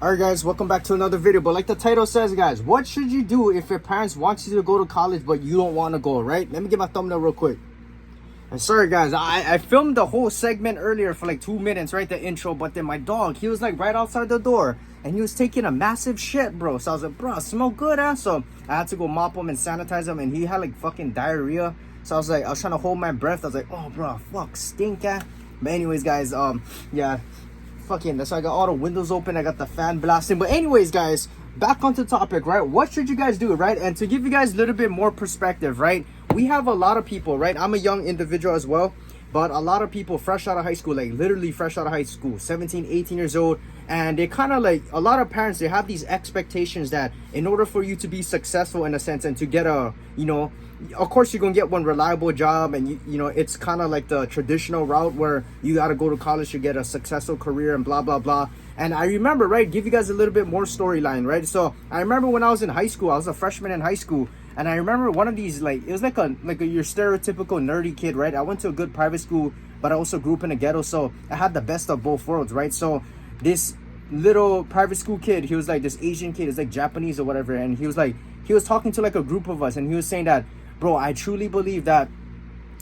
Alright guys, welcome back to another video. But like the title says, guys, what should you do if your parents want you to go to college but you don't want to go, right? Let me get my thumbnail real quick. And sorry guys, I filmed the whole segment earlier for like 2 minutes, right? The intro, but then my dog, he was like right outside the door and he was taking a massive shit, bro. So I was like, bro, smell good, huh? So I had to go mop him and sanitize him, and he had like fucking diarrhea. So I was trying to hold my breath. I was like, oh bro, fuck, stink, huh? But anyways guys, yeah, fucking, that's why I got all the windows open, I got the fan blasting. But anyways guys, back onto topic, right? What should you guys do, right? And to give you guys a little bit more perspective, right? We have a lot of people, right? I'm a young individual as well, but a lot of people fresh out of high school, like literally fresh out of high school, 17, 18 years old, and they kind of like, a lot of parents, they have these expectations that in order for you to be successful in a sense and to get a, you know, of course you're gonna get one reliable job, and you know, it's kind of like the traditional route where you got to go to college to get a successful career and blah blah blah. And I remember, right, give you guys a little bit more storyline, right? So I remember when I was in high school, I was a freshman in high school, and I remember one of these, like, it was like a your stereotypical nerdy kid, right? I went to a good private school, but I also grew up in a ghetto, so I had the best of both worlds, right? So this little private school kid, he was like this Asian kid, is like Japanese or whatever, and he was talking to like a group of us, and he was saying that, bro, I truly believe that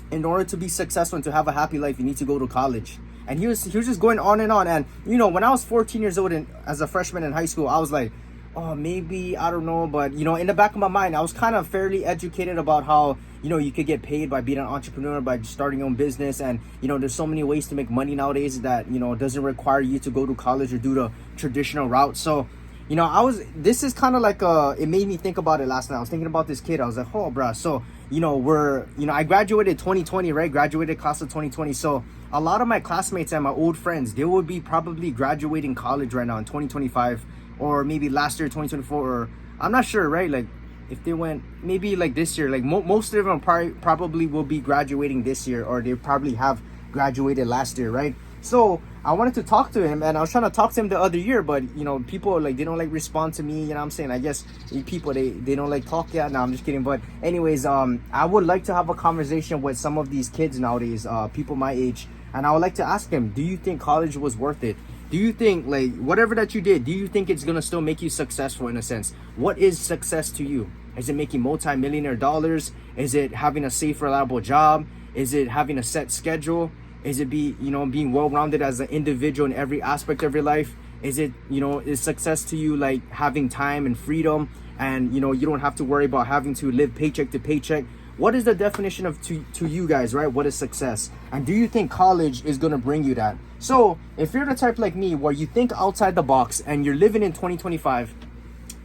in order to be successful and to have a happy life, you need to go to college. And he was just going on. And you know, when I was 14 years old and as a freshman in high school, I was like, oh, maybe, I don't know. But you know, in the back of my mind, I was kind of fairly educated about how, you know, you could get paid by being an entrepreneur, by starting your own business. And you know, there's so many ways to make money nowadays that, you know, doesn't require you to go to college or do the traditional route. So you know, this is kind of like it made me think about it last night. I was thinking about this kid. I was like, oh, bruh. So, you know, I graduated 2020, right? Graduated class of 2020. So a lot of my classmates and my old friends, they would be probably graduating college right now in 2025, or maybe last year, 2024, or I'm not sure, right? Like if they went maybe like this year, like most of them probably will be graduating this year, or they probably have graduated last year, right? So I wanted to talk to him, and I was trying to talk to him the other year, but you know, people like, they don't like respond to me, you know what I'm saying? I guess people, they don't like talk. Yeah, no, I'm just kidding. But anyways, I would like to have a conversation with some of these kids nowadays, people my age, and I would like to ask them, do you think college was worth it? Do you think, like, whatever that you did, do you think it's gonna still make you successful in a sense? What is success to you? Is it making multi-millionaire dollars? Is it having a safe, reliable job? Is it having a set schedule? Is it being well-rounded as an individual in every aspect of your life? Is it, you know, is success to you like having time and freedom, and you know, you don't have to worry about having to live paycheck to paycheck? What is the definition of to you guys, right? What is success? And do you think college is gonna bring you that? So if you're the type like me where you think outside the box and you're living in 2025,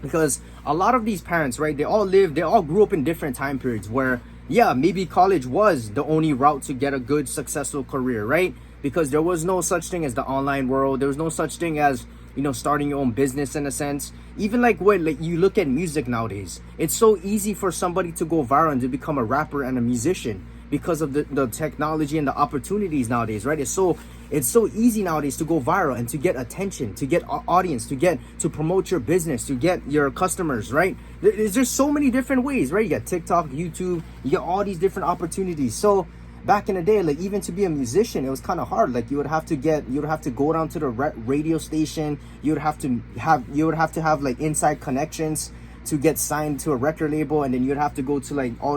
because a lot of these parents, right, they all grew up in different time periods where, yeah, maybe college was the only route to get a good, successful career, right? Because there was no such thing as the online world. There was no such thing as, you know, starting your own business in a sense. Even like when you look at music nowadays, it's so easy for somebody to go viral and to become a rapper and a musician because of the technology and the opportunities nowadays, right? It's so easy nowadays to go viral and to get attention, to get audience, to promote your business, to get your customers, right? There's just so many different ways, right? You got TikTok, YouTube, you get all these different opportunities. So back in the day, like, even to be a musician, it was kind of hard. Like you would have to go down to the radio station. You would have to have like inside connections to get signed to a record label, and then you'd have to go to like all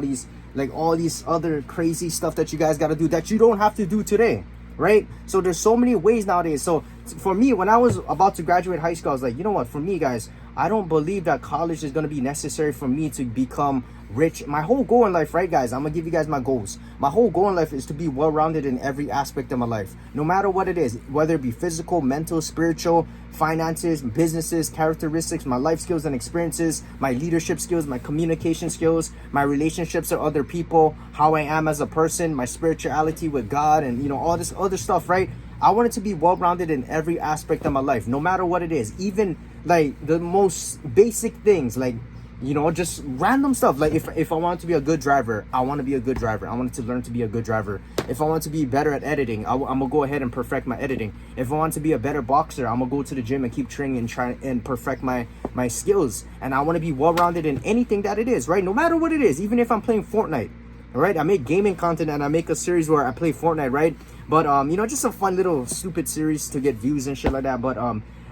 these other crazy stuff that you guys got to do that you don't have to do today, right? So there's so many ways nowadays. So for me, when I was about to graduate high school, I was like, you know what, for me, guys, I don't believe that college is going to be necessary for me to become rich. My whole goal in life, right, guys, I'm gonna give you guys my goals. My whole goal in life is to be well-rounded in every aspect of my life, no matter what it is, whether it be physical, mental, spiritual, finances, businesses, characteristics, my life skills and experiences, my leadership skills, my communication skills, my relationships with other people, how I am as a person, my spirituality with God, and you know, all this other stuff, right? I want it to be well-rounded in every aspect of my life, no matter what it is. Even like the most basic things, like, you know, just random stuff. Like if I want to be a good driver, I want to be a good driver. I wanted to learn to be a good driver. If I want to be better at editing, I'm gonna go ahead and perfect my editing. If I want to be a better boxer, I'm gonna go to the gym and keep training and try and perfect my skills. And I want to be well-rounded in anything that it is, right? No matter what it is, even if I'm playing Fortnite. All right, I make gaming content and I make a series where I play Fortnite, right? But you know, just a fun little stupid series to get views and shit like that. But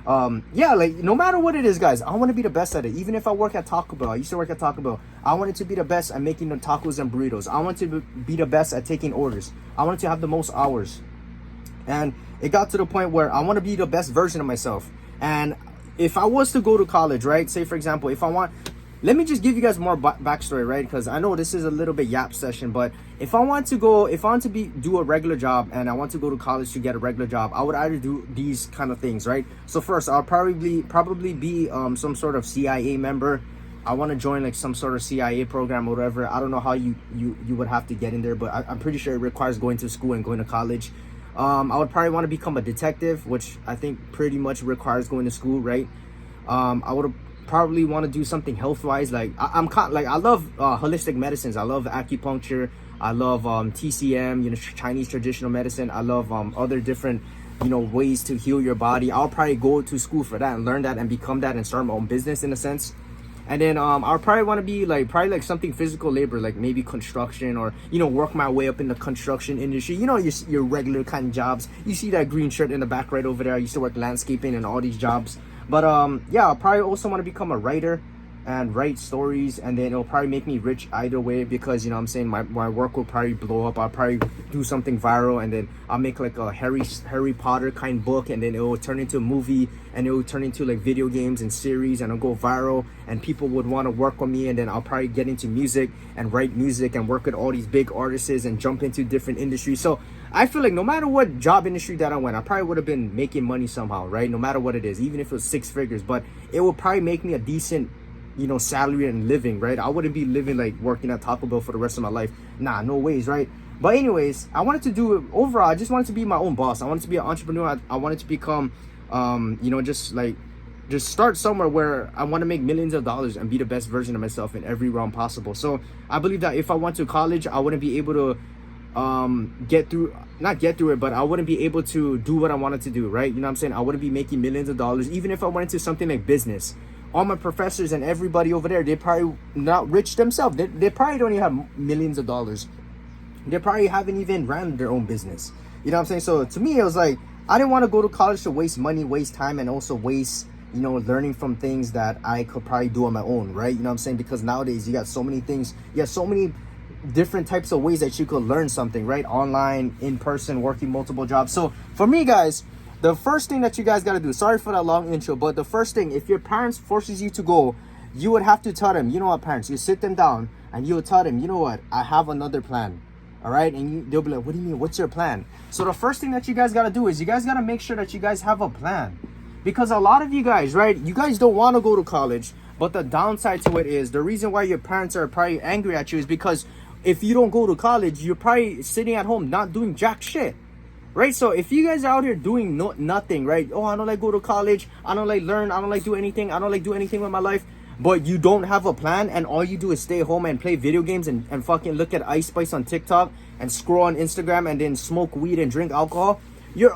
Yeah, like no matter what it is, guys, I want to be the best at it. Even if I work at Taco Bell, I used to work at Taco Bell. I wanted to be the best at making the tacos and burritos. I wanted to be the best at taking orders. I wanted to have the most hours. And it got to the point where I want to be the best version of myself. And if I was to go to college, right, say for example, if I want, let me just give you guys more backstory, right? Because I know this is a little bit yap session, but if I want to do a regular job and I want to go to college to get a regular job, I would either do these kind of things, right? So first, I'll probably be some sort of CIA member. I want to join like some sort of CIA program or whatever. I don't know how you would have to get in there, but I'm pretty sure it requires going to school and going to college. I would probably want to become a detective, which I think pretty much requires going to school, right? I would probably want to do something health wise. Like I love holistic medicines. I love acupuncture. I love TCM, Chinese traditional medicine. I love other different ways to heal your body. I'll probably go to school for that and learn that and become that and start my own business in a sense. And then I'll probably want to be like something physical labor, like maybe construction, or work my way up in the construction industry. Your regular kind of jobs. You see that green shirt in the back right over there. I used to work landscaping and all these jobs. But yeah, I'll probably also want to become a writer and write stories, and then it'll probably make me rich either way, because I'm saying my work will probably blow up. I'll probably do something viral, and then I'll make like a Harry Potter kind book, and then it will turn into a movie, and it will turn into like video games and series, and it'll go viral, and people would want to work with me. And then I'll probably get into music and write music and work with all these big artists and jump into different industries. So I feel like no matter what job industry that I went, I probably would have been making money somehow, right? No matter what it is, even if it was 6 figures, but it will probably make me a decent salary and living, right? I wouldn't be living like working at Taco Bell for the rest of my life. Nah, no ways, right? But anyways, I wanted to do it overall. I just wanted to be my own boss. I wanted to be an entrepreneur. I wanted to become, just start somewhere where I want to make millions of dollars and be the best version of myself in every realm possible. So I believe that if I went to college, I wouldn't be able to not get through it, but I wouldn't be able to do what I wanted to do, right? I'm saying? I wouldn't be making millions of dollars. Even if I went into something like business, all my professors and everybody over there, they probably not rich themselves. They probably don't even have millions of dollars. They probably haven't even ran their own business. You know what I'm saying? So to me, it was like, I didn't want to go to college to waste money, waste time, and also waste, learning from things that I could probably do on my own, right? You know what I'm saying? Because nowadays you got so many things, you have so many different types of ways that you could learn something, right? Online, in person, working multiple jobs. So for me, guys, the first thing that you guys got to do, sorry for that long intro, but the first thing, if your parents forces you to go, you would have to tell them, you know what, parents, you sit them down and you would tell them, you know what, I have another plan. All right. And they'll be like, what do you mean? What's your plan? So the first thing that you guys got to do is you guys got to make sure that you guys have a plan, because a lot of you guys, right, you guys don't want to go to college, but the downside to it is the reason why your parents are probably angry at you is because if you don't go to college, you're probably sitting at home not doing jack shit. Right? So if you guys are out here doing nothing, right? Oh, I don't like go to college. I don't like learn. I don't like do anything. I don't like do anything with my life. But you don't have a plan, and all you do is stay home and play video games and fucking look at Ice Spice on TikTok and scroll on Instagram and then smoke weed and drink alcohol. Your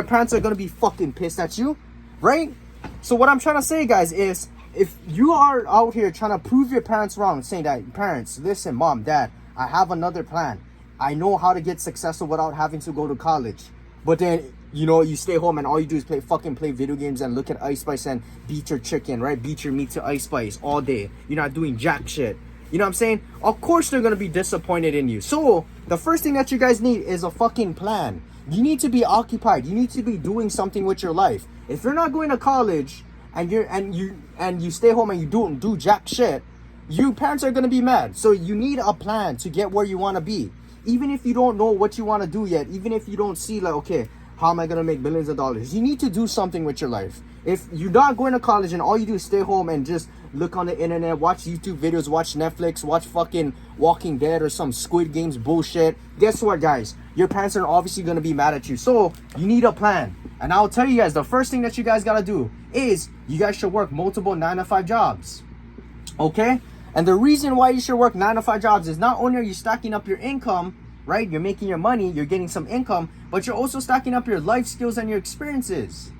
parents are going to be fucking pissed at you, right? So what I'm trying to say, guys, is if you are out here trying to prove your parents wrong, saying that, parents, listen, mom, dad, I have another plan. I know how to get successful without having to go to college. But then, you stay home and all you do is play video games and look at Ice Spice and beat your chicken, right? Beat your meat to Ice Spice all day. You're not doing jack shit. You know what I'm saying? Of course they're going to be disappointed in you. So the first thing that you guys need is a fucking plan. You need to be occupied. You need to be doing something with your life. If you're not going to college and you stay home and you don't do jack shit, your parents are going to be mad. So you need a plan to get where you want to be. Even if you don't know what you want to do yet, even if you don't see like, okay, how am I going to make millions of dollars? You need to do something with your life. If you're not going to college and all you do is stay home and just look on the internet, watch YouTube videos, watch Netflix, watch fucking Walking Dead or some Squid Games bullshit, guess what, guys? Your parents are obviously going to be mad at you. So you need a plan. And I'll tell you guys, the first thing that you guys got to do is you guys should work multiple 9-to-5 jobs. Okay? And the reason why you should work 9-to-5 jobs is not only are you stacking up your income, right? You're making your money, you're getting some income, but you're also stacking up your life skills and your experiences,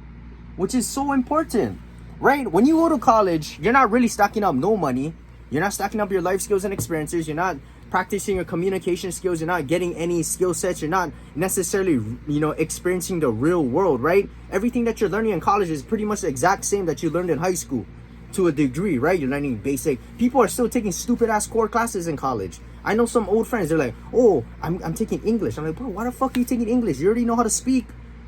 which is so important, right? When you go to college, you're not really stacking up no money. You're not stacking up your life skills and experiences. You're not practicing your communication skills. You're not getting any skill sets. You're not necessarily, experiencing the real world, right? Everything that you're learning in college is pretty much the exact same that you learned in high school to a degree, right? You're learning basic. People are still taking stupid ass core classes in college. I know some old friends, they're like, oh, I'm taking English. I'm like, bro, why the fuck are you taking English? You already know how to speak.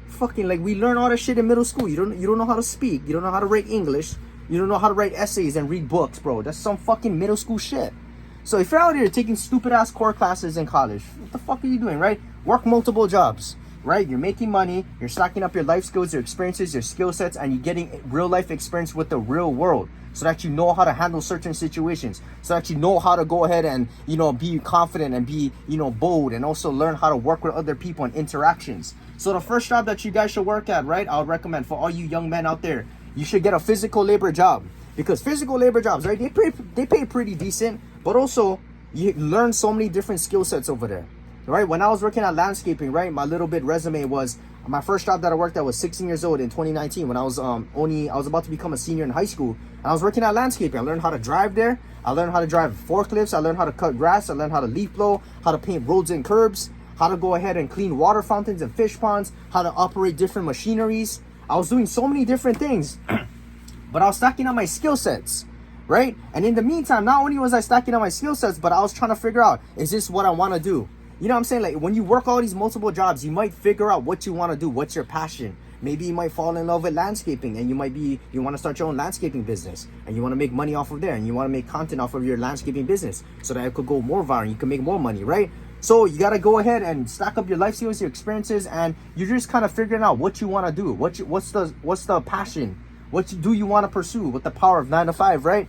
Fucking, like, we learn all that shit in middle school. You don't know how to speak. You don't know how to write English. You don't know how to write essays and read books, bro. That's some fucking middle school shit. So if you're out here taking stupid ass core classes in college, what the fuck are you doing, right? Work multiple jobs, right? You're making money, you're stacking up your life skills, your experiences, your skill sets, and you're getting real life experience with the real world, so that you know how to handle certain situations, so that you know how to go ahead and, be confident and be, bold, and also learn how to work with other people and interactions. So the first job that you guys should work at, right? I would recommend for all you young men out there, you should get a physical labor job, because physical labor jobs, right? They pay pretty decent, but also you learn so many different skill sets over there, right? When I was working at landscaping, right, my little bit resume was my first job that I worked at was 16 years old in 2019 when I was about to become a senior in high school, and I was working at landscaping. I learned how to drive there. I learned how to drive forklifts. I learned how to cut grass. I learned how to leaf blow, how to paint roads and curbs, how to go ahead and clean water fountains and fish ponds, how to operate different machineries. I was doing so many different things, but I was stacking up my skill sets, right? And in the meantime, not only was I stacking up my skill sets, but I was trying to figure out, is this what I want to do? You know what I'm saying? Like, when you work all these multiple jobs, you might figure out what you want to do, what's your passion. Maybe you might fall in love with landscaping, and you want to start your own landscaping business, and you want to make money off of there, and you want to make content off of your landscaping business so that it could go more viral, you can make more money, right? So you got to go ahead and stack up your life skills, your experiences, and you're just kind of figuring out what you want to do. What's the passion? Do you want to pursue with the power of 9 to 5, right?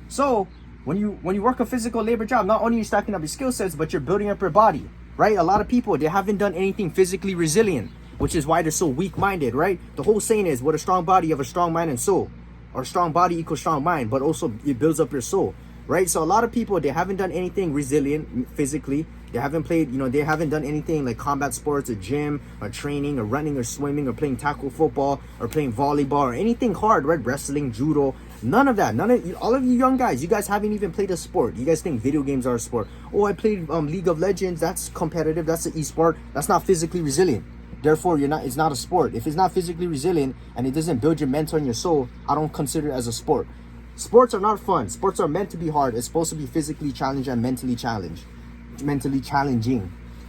So when you work a physical labor job, not only are you stacking up your skill sets, but you're building up your body, right? A lot of people, they haven't done anything physically resilient, which is why they're so weak-minded, right? The whole saying is, with a strong body, you have a strong mind and soul. Or strong body equals strong mind, but also it builds up your soul, right? So a lot of people, they haven't done anything resilient physically. They haven't played, they haven't done anything like combat sports or gym or training or running or swimming or playing tackle football or playing volleyball or anything hard, right? Wrestling, judo, none of that. All of you young guys, you guys haven't even played a sport. You guys think video games are a sport. Oh, I played League of Legends. That's competitive. That's an e-sport. That's not physically resilient. Therefore, it's not a sport. If it's not physically resilient and it doesn't build your mental and your soul, I don't consider it as a sport. Sports are not fun. Sports are meant to be hard. It's supposed to be physically challenged and mentally challenging.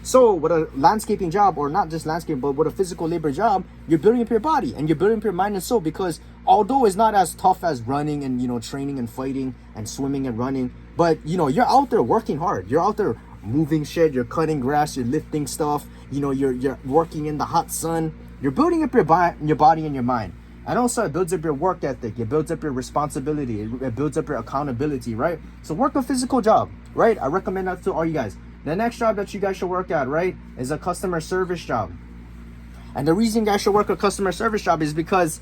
So with a landscaping job, or not just landscaping, but with a physical labor job, you're building up your body and you're building up your mind and soul, because although it's not as tough as running and training and fighting and swimming and running, but you're out there working hard. You're out there moving shit, you're cutting grass, you're lifting stuff, you're working in the hot sun. You're building up your body and your mind. And also it builds up your work ethic, it builds up your responsibility, it builds up your accountability, right? So work a physical job, right? I recommend that to all you guys. The next job that you guys should work at, right, is a customer service job. And the reason you guys should work a customer service job is because,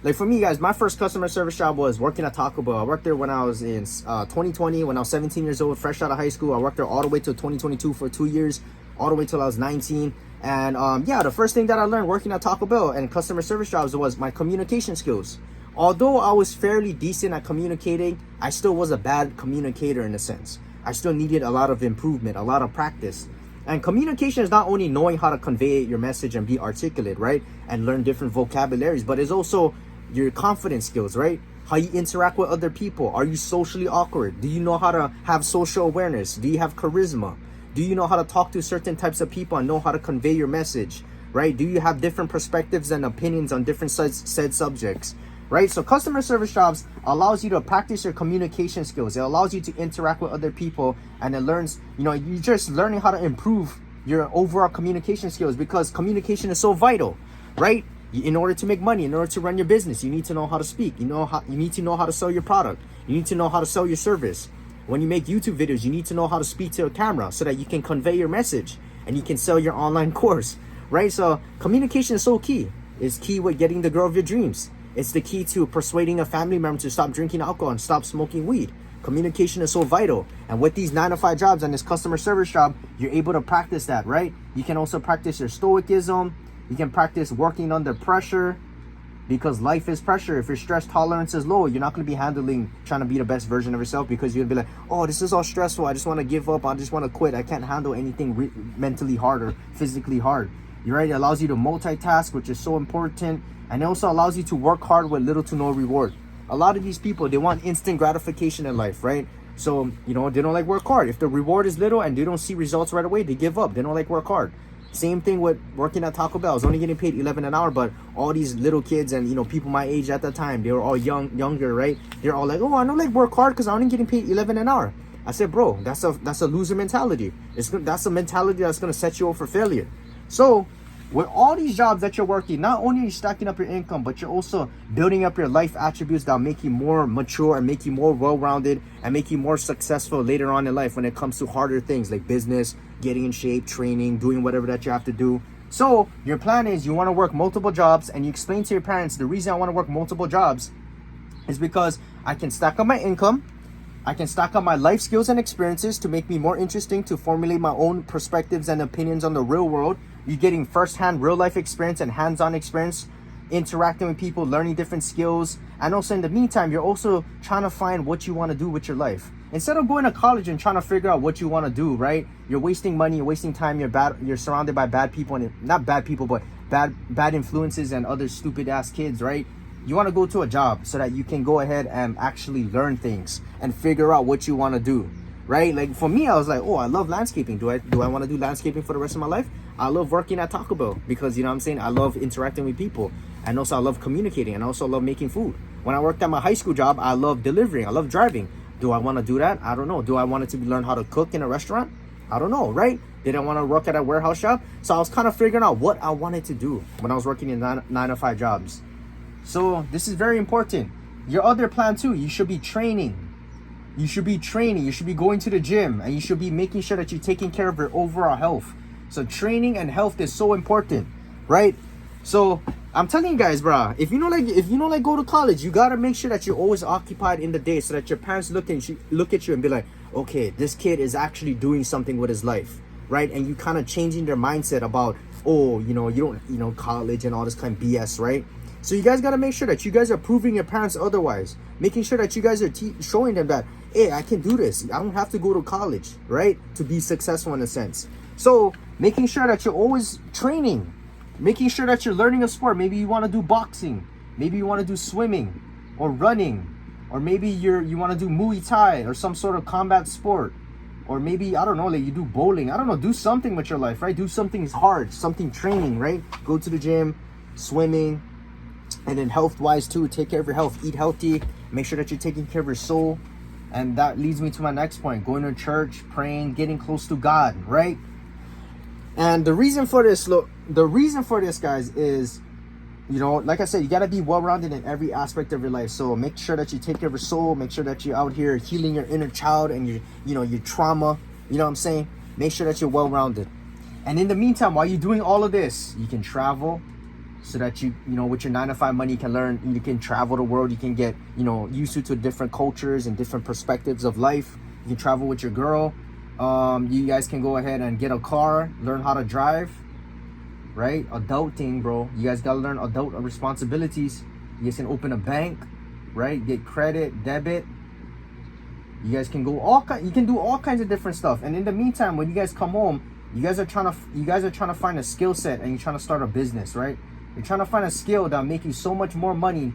like, for me, guys, my first customer service job was working at Taco Bell. I worked there when I was in 2020, when I was 17 years old, fresh out of high school. I worked there all the way till 2022 for 2 years, all the way till I was 19. And the first thing that I learned working at Taco Bell and customer service jobs was my communication skills. Although I was fairly decent at communicating, I still was a bad communicator in a sense. I still needed a lot of improvement, a lot of practice. And communication is not only knowing how to convey your message and be articulate, right? And learn different vocabularies, but it's also your confidence skills, right? How you interact with other people. Are you socially awkward? Do you know how to have social awareness? Do you have charisma? Do you know how to talk to certain types of people and know how to convey your message, right? Do you have different perspectives and opinions on different said subjects, right? So customer service jobs allows you to practice your communication skills. It allows you to interact with other people, and it learns, you're just learning how to improve your overall communication skills, because communication is so vital, right? In order to make money, in order to run your business, you need to know how to speak. You need to know how to sell your product. You need to know how to sell your service. When you make YouTube videos, you need to know how to speak to a camera so that you can convey your message and you can sell your online course, right? So communication is so key. It's key with getting the girl of your dreams. It's the key to persuading a family member to stop drinking alcohol and stop smoking weed. Communication is so vital. And with these 9 to 5 jobs and this customer service job, you're able to practice that, right? You can also practice your stoicism. You can practice working under pressure. because life is pressure. If your stress tolerance is low, you're not going to be trying to be the best version of yourself, because you'll be like, oh, this is all stressful. I just want to give up. I just want to quit. I can't handle anything mentally hard or physically hard. You're right. It allows you to multitask, which is so important. And it also allows you to work hard with little to no reward. A lot of these people, they want instant gratification in life, right? So, they don't like work hard. If the reward is little and they don't see results right away, they give up. They don't like work hard. Same thing with working at Taco Bell. I was only getting paid $11 an hour, but all these little kids and, people my age at that time, they were all younger, right? They're all like, oh, I don't like work hard because I'm only getting paid $11 an hour. I said, bro, that's a loser mentality. That's a mentality that's going to set you up for failure. So with all these jobs that you're working, not only are you stacking up your income, but you're also building up your life attributes that will make you more mature and make you more well-rounded and make you more successful later on in life when it comes to harder things like business, getting in shape, training, doing whatever that you have to do. So your plan is you want to work multiple jobs, and you explain to your parents, the reason I want to work multiple jobs is because I can stack up my income, I can stack up my life skills and experiences to make me more interesting, to formulate my own perspectives and opinions on the real world. You're getting firsthand real life experience and hands-on experience, interacting with people, learning different skills. And also in the meantime, you're also trying to find what you want to do with your life. Instead of going to college and trying to figure out what you want to do, right? You're wasting money, you're wasting time, you're surrounded by bad people, and not bad people, but bad influences and other stupid ass kids, right? You want to go to a job so that you can go ahead and actually learn things and figure out what you want to do, right? Like for me, I was like, oh, I love landscaping. Do I want to do landscaping for the rest of my life? I love working at Taco Bell because, I love interacting with people, and also I love communicating, and also love making food. When I worked at my high school job, I love delivering. I love driving. Do I want to do that? I don't know. Do I want to learn how to cook in a restaurant? I don't know, right? Did I want to work at a warehouse shop? So I was kind of figuring out what I wanted to do when I was working in 9 to 5 jobs. So this is very important. Your other plan too, you should be training. You should be going to the gym, and you should be making sure that you're taking care of your overall health. So training and health is so important, right? So I'm telling you guys, bro, if you don't like go to college, you gotta make sure that you're always occupied in the day, so that your parents look at you and be like, okay, this kid is actually doing something with his life, right? And you kind of changing their mindset about, oh, you don't, college and all this kind of BS, right? So you guys got to make sure that you guys are proving your parents otherwise, making sure that you guys are showing them that, hey, I can do this. I don't have to go to college, right, to be successful in a sense. So making sure that you're always training, making sure that you're learning a sport. Maybe you want to do boxing, maybe you want to do swimming or running, or maybe you want to do Muay Thai or some sort of combat sport, or maybe, I don't know, like you do bowling. I don't know, do something with your life, right? Do something hard, something training, right? Go to the gym, swimming. And then health-wise too, take care of your health, eat healthy, make sure that you're taking care of your soul. And that leads me to my next point, going to church, praying, getting close to God, right? And the reason for this, guys, is, like I said, you got to be well-rounded in every aspect of your life. So make sure that you take care of your soul, make sure that you're out here healing your inner child and your trauma, you know what I'm saying? Make sure that you're well-rounded. And in the meantime, while you're doing all of this, you can travel, so that with your 9 to 5 money, you can travel the world. You can get, used to different cultures and different perspectives of life. You can travel with your girl. You guys can go ahead and get a car, learn how to drive, right? Adulting, bro. You guys got to learn adult responsibilities. You guys can open a bank, right? Get credit, debit. You guys can do all kinds of different stuff. And in the meantime, when you guys come home, you guys are trying to find a skill set, and you're trying to start a business, right? You're trying to find a skill that'll make you so much more money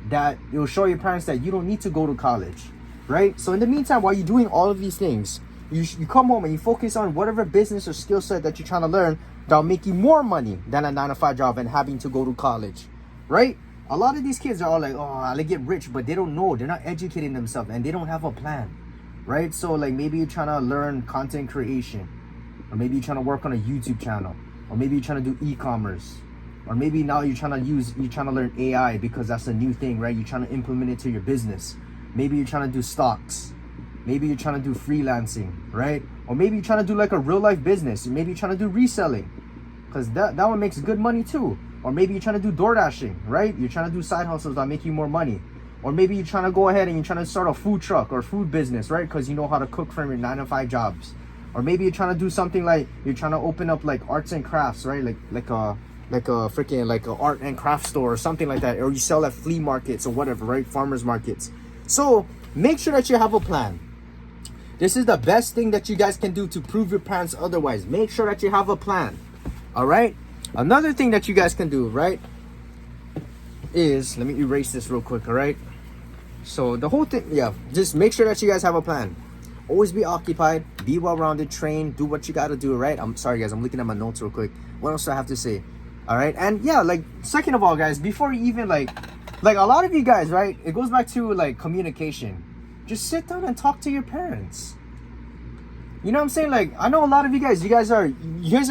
that it will show your parents that you don't need to go to college, right? So in the meantime, while you're doing all of these things, you come home and you focus on whatever business or skill set that you're trying to learn that'll make you more money than a 9 to 5 job and having to go to college, right? A lot of these kids are all like, oh, I'll get rich, but they don't know. They're not educating themselves, and they don't have a plan, right? So like maybe you're trying to learn content creation, or maybe you're trying to work on a YouTube channel, or maybe you're trying to do e-commerce. Or maybe now you're trying to learn AI because that's a new thing, right? You're trying to implement it to your business. Maybe you're trying to do stocks. Maybe you're trying to do freelancing, right? Or maybe you're trying to do like a real life business. Maybe you're trying to do reselling, because that one makes good money too. Or maybe you're trying to do door dashing, right? You're trying to do side hustles that make you more money. Or maybe you're trying to go ahead and you're trying to start a food truck or food business, right? Because you know how to cook from your 9 to 5 jobs. Or maybe you're trying to do something like you're trying to open up like arts and crafts, right? Like like a freaking like a art and craft store or something like that, or you sell at flea markets or whatever, right? Farmers markets. So make sure that you have a plan. This is the best thing that you guys can do to prove your parents otherwise. Make sure that you have a plan. All right. Another thing that you guys can do, right, is, let me erase this real quick. All right. So the whole thing, yeah, just make sure that you guys have a plan. Always be occupied, be well-rounded, train, do what you got to do, right? I'm sorry, guys. I'm looking at my notes real quick. What else do I have to say? All right. And yeah, like, second of all, guys, before you even like a lot of you guys, right, it goes back to like communication. Just sit down and talk to your parents. You know what I'm saying? Like, I know a lot of you guys are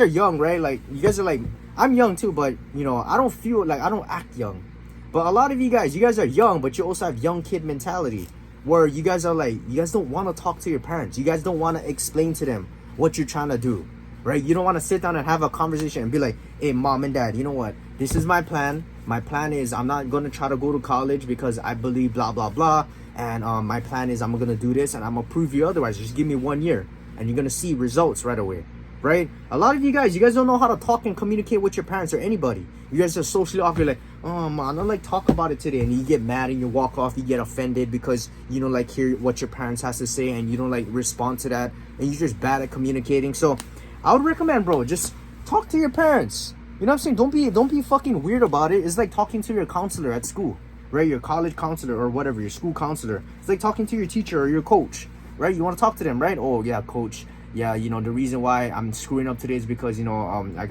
young, right? Like, you guys are like, I'm young too, but you know, I don't feel like, I don't act young. But a lot of you guys are young, but you also have young kid mentality, where you guys are like, you guys don't want to talk to your parents. You guys don't want to explain to them what you're trying to do, right? You don't want to sit down and have a conversation and be like, hey, mom and dad, you know what? This is my plan. My plan is I'm not going to try to go to college because I believe blah, blah, blah. And my plan is I'm going to do this and I'm going to prove you otherwise. Just give me 1 year and you're going to see results right away, right? A lot of you guys don't know how to talk and communicate with your parents or anybody. You guys are socially awkward, like, oh, man, I don't like talk about it today. And you get mad and you walk off, you get offended because you don't like hear what your parents has to say and you don't like respond to that. And you're just bad at communicating. So I would recommend, bro, just talk to your parents. You know what I'm saying? Don't be fucking weird about it. It's like talking to your counselor at school, right? Your college counselor or whatever, your school counselor. It's like talking to your teacher or your coach, right? You want to talk to them, right? Oh, yeah, coach. Yeah, you know, the reason why I'm screwing up today is because, you know, I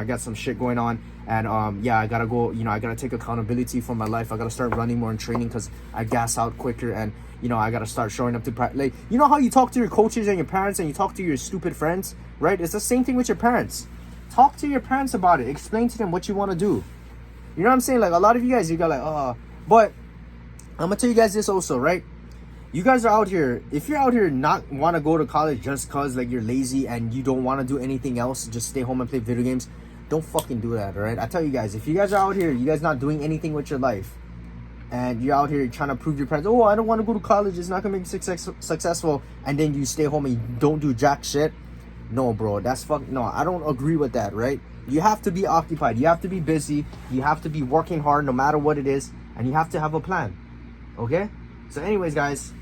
got some shit going on. And, yeah, I gotta go, you know, I gotta take accountability for my life. I gotta start running more and training because I gas out quicker. And, you know, I gotta start showing up to practice. Like, you know how you talk to your coaches and your parents and you talk to your stupid friends, right? It's the same thing with your parents. Talk to your parents about it. Explain to them what you want to do. You know what I'm saying? Like, a lot of you guys, you got like, but I'm gonna tell you guys this also, right? You guys are out here, if you're out here not want to go to college just cause like you're lazy and you don't want to do anything else, just stay home and play video games, don't fucking do that, all right? I tell you guys, if you guys are out here, you guys not doing anything with your life, and you're out here trying to prove your parents, oh, I don't want to go to college, it's not gonna make me successful, and then you stay home and you don't do jack shit, no, bro, no, I don't agree with that, right? You have to be occupied, you have to be busy, you have to be working hard no matter what it is, and you have to have a plan, okay? So anyways, guys,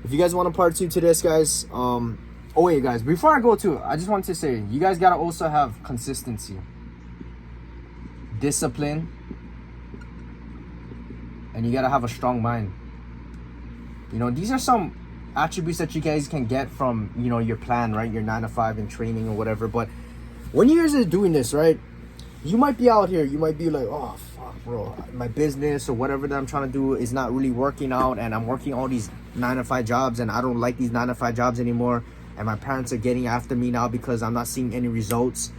if you guys want a part 2 to this, guys, oh wait, guys, before I go to it, I just want to say, you guys gotta also have consistency, discipline, and you gotta have a strong mind. You know, these are some attributes that you guys can get from, you know, your plan, right? Your 9 to 5 and training or whatever. But when you guys are doing this, right, you might be out here, you might be like, oh, fuck, bro, my business or whatever that I'm trying to do is not really working out, and I'm working all these 9 to 5 jobs, and I don't like these 9 to 5 jobs anymore, and my parents are getting after me now because I'm not seeing any results.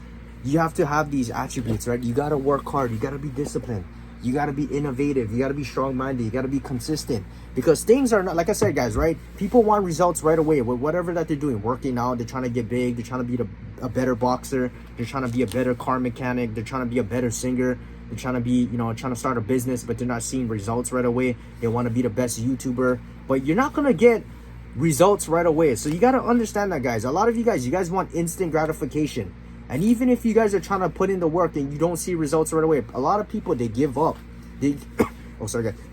You have to have these attributes, right? You got to work hard, you got to be disciplined, you got to be innovative, you got to be strong-minded, you got to be consistent, because things are not, like I said, guys, right? People want results right away with whatever that they're doing, working out, they're trying to get big, they're trying to be a better boxer, they're trying to be a better car mechanic, they're trying to be a better singer, they're trying to be, you know, trying to start a business, but they're not seeing results right away. They want to be the best YouTuber, but you're not going to get results right away. So you got to understand that, guys. A lot of you guys want instant gratification. And even if you guys are trying to put in the work and you don't see results right away, a lot of people, they give up. They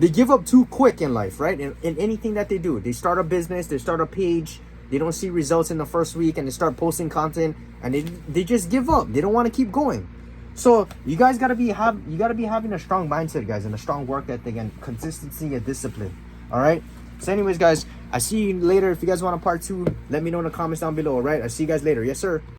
give up too quick in life, right? In anything that they do. They start a business, they start a page, they don't see results in the first week, and they start posting content, and they just give up. They don't want to keep going. So you guys gotta be having a strong mindset, guys, and a strong work ethic and consistency and discipline. All right. So anyways, guys, I see you later. If you guys want a part 2, let me know in the comments down below. All right. I see you guys later. Yes, sir.